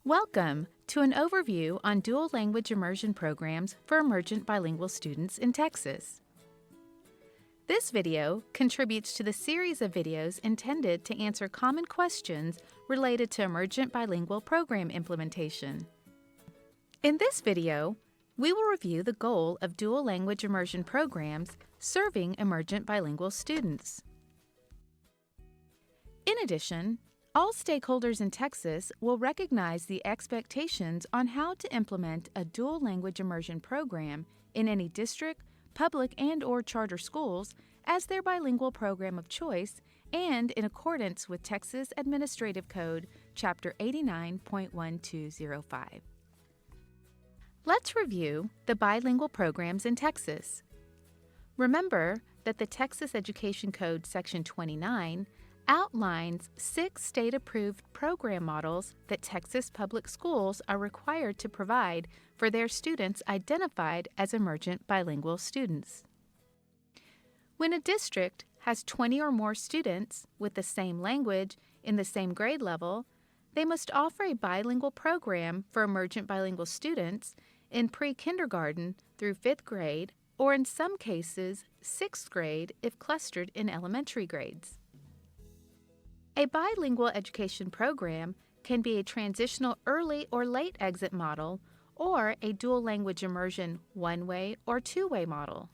Welcome to an overview on dual language immersion programs for emergent bilingual students in Texas. This video contributes to the series of videos intended to answer common questions related to emergent bilingual program implementation. In this video, we will review the goal of dual language immersion programs serving emergent bilingual students. In addition, all stakeholders in Texas will recognize the expectations on how to implement a dual language immersion program in any district, public and/or charter schools as their bilingual program of choice and in accordance with Texas Administrative Code, Chapter 89.1205. Let's review the bilingual programs in Texas. Remember that the Texas Education Code, Section 29, outlines 6 state-approved program models that Texas public schools are required to provide for their students identified as emergent bilingual students. When a district has 20 or more students with the same language in the same grade level, they must offer a bilingual program for emergent bilingual students in pre-kindergarten through 5th grade, or in some cases, 6th grade if clustered in elementary grades. A bilingual education program can be a transitional early or late exit model or a dual language immersion one-way or two-way model.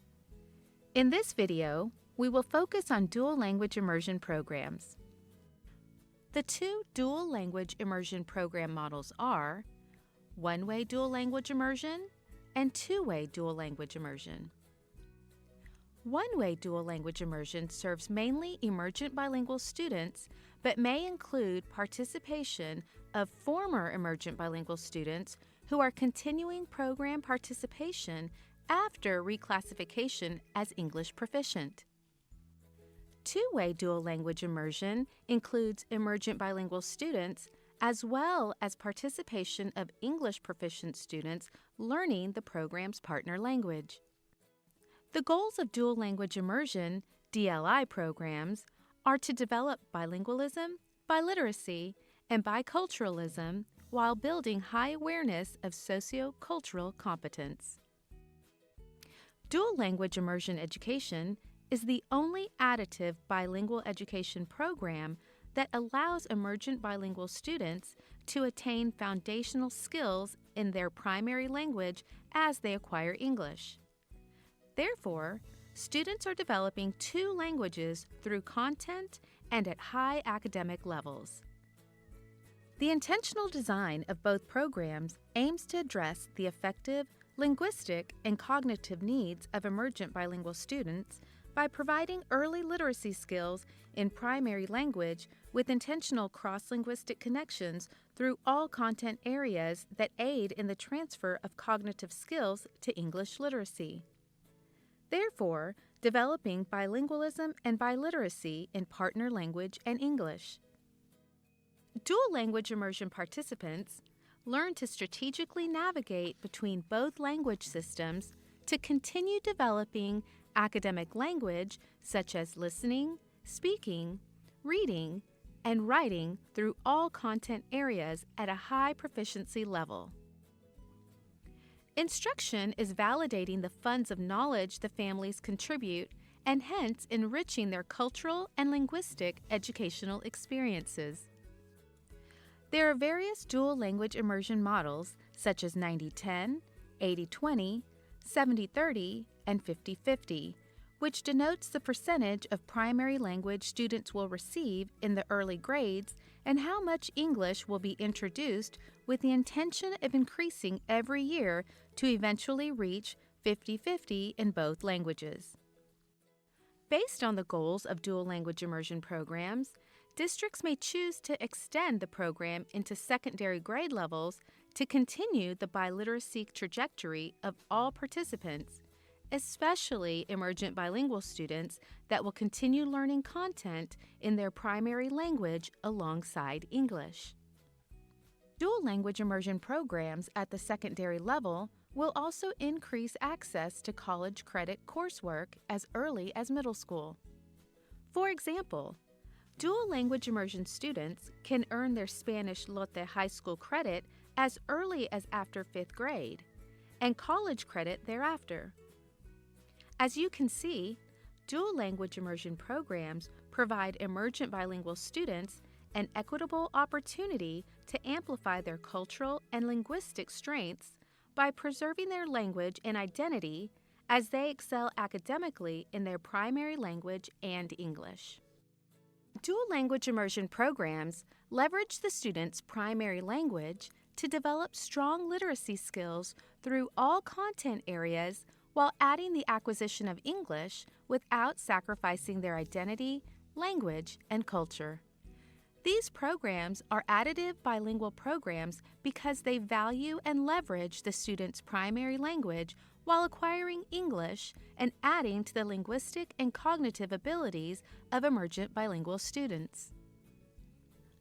In this video, we will focus on dual language immersion programs. The 2 dual language immersion program models are one-way dual language immersion and two-way dual language immersion. One-way dual language immersion serves mainly emergent bilingual students, but may include participation of former emergent bilingual students who are continuing program participation after reclassification as English proficient. Two-way dual language immersion includes emergent bilingual students as well as participation of English proficient students learning the program's partner language. The goals of dual language immersion (DLI) programs are to develop bilingualism, biliteracy, and biculturalism while building high awareness of socio-cultural competence. Dual language immersion education is the only additive bilingual education program that allows emergent bilingual students to attain foundational skills in their primary language as they acquire English. Therefore, students are developing 2 languages through content and at high academic levels. The intentional design of both programs aims to address the effective linguistic and cognitive needs of emergent bilingual students by providing early literacy skills in primary language with intentional cross-linguistic connections through all content areas that aid in the transfer of cognitive skills to English literacy. Therefore, developing bilingualism and biliteracy in partner language and English. Dual language immersion participants learn to strategically navigate between both language systems to continue developing academic language such as listening, speaking, reading, and writing through all content areas at a high proficiency level. Instruction is validating the funds of knowledge the families contribute and hence enriching their cultural and linguistic educational experiences. There are various dual language immersion models such as 90-10, 80-20, 70-30, and 50-50, which denotes the percentage of primary language students will receive in the early grades and how much English will be introduced with the intention of increasing every year to eventually reach 50-50 in both languages. Based on the goals of dual language immersion programs, districts may choose to extend the program into secondary grade levels to continue the biliteracy trajectory of all participants, especially emergent bilingual students that will continue learning content in their primary language alongside English. Dual language immersion programs at the secondary level will also increase access to college credit coursework as early as middle school. For example, Dual language immersion students can earn their Spanish Lotte high school credit as early as after 5th grade, and college credit thereafter. As you can see, dual language immersion programs provide emergent bilingual students an equitable opportunity to amplify their cultural and linguistic strengths by preserving their language and identity as they excel academically in their primary language and English. Dual language immersion programs leverage the students' primary language to develop strong literacy skills through all content areas while adding the acquisition of English without sacrificing their identity, language, and culture. These programs are additive bilingual programs because they value and leverage the student's primary language while acquiring English and adding to the linguistic and cognitive abilities of emergent bilingual students.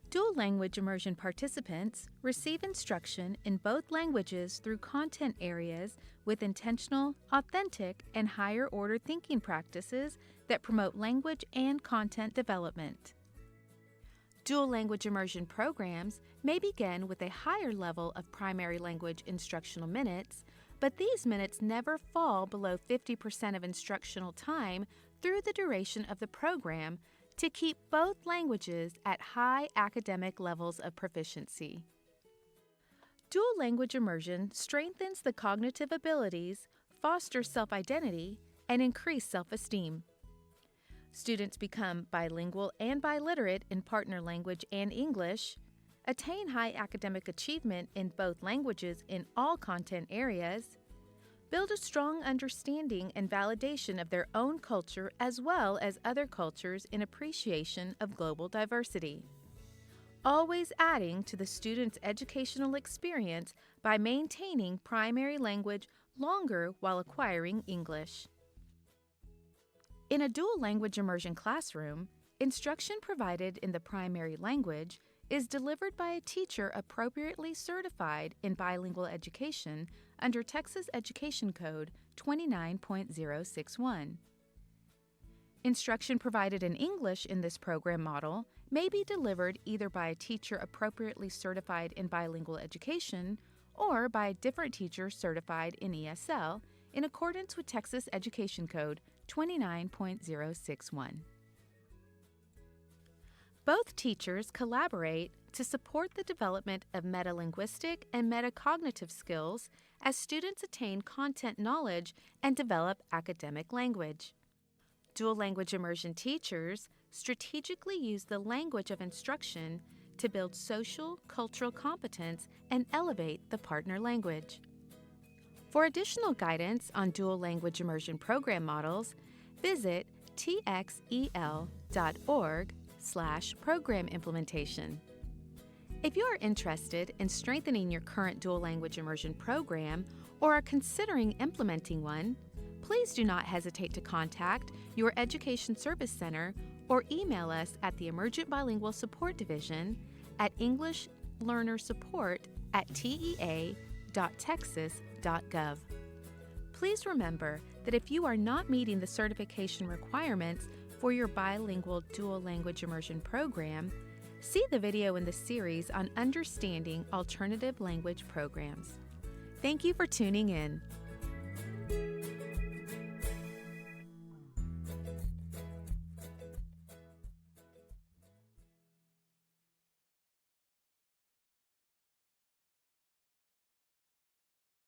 Dual language immersion participants receive instruction in both languages through content areas with intentional, authentic, and higher-order thinking practices that promote language and content development. Dual language immersion programs may begin with a higher level of primary language instructional minutes, but these minutes never fall below 50% of instructional time through the duration of the program to keep both languages at high academic levels of proficiency. Dual language immersion strengthens the cognitive abilities, fosters self-identity, and increase self-esteem. Students become bilingual and biliterate in partner language and English, attain high academic achievement in both languages in all content areas, build a strong understanding and validation of their own culture as well as other cultures in appreciation of global diversity, always adding to the student's educational experience by maintaining primary language longer while acquiring English. In a dual language immersion classroom, instruction provided in the primary language is delivered by a teacher appropriately certified in bilingual education under Texas Education Code 29.061. Instruction provided in English in this program model may be delivered either by a teacher appropriately certified in bilingual education or by a different teacher certified in ESL in accordance with Texas Education Code 29.061. Both teachers collaborate to support the development of metalinguistic and metacognitive skills as students attain content knowledge and develop academic language. Dual language immersion teachers strategically use the language of instruction to build social, cultural competence and elevate the partner language. For additional guidance on dual language immersion program models, visit txel.org/program implementation. If you are interested in strengthening your current dual language immersion program or are considering implementing one, please do not hesitate to contact your Education Service Center or email us at the Emergent Bilingual Support Division at englishlearnersupport@tea.texas.gov. Please remember that if you are not meeting the certification requirements for your bilingual dual language immersion program, see the video in the series on understanding alternative language programs. Thank you for tuning in.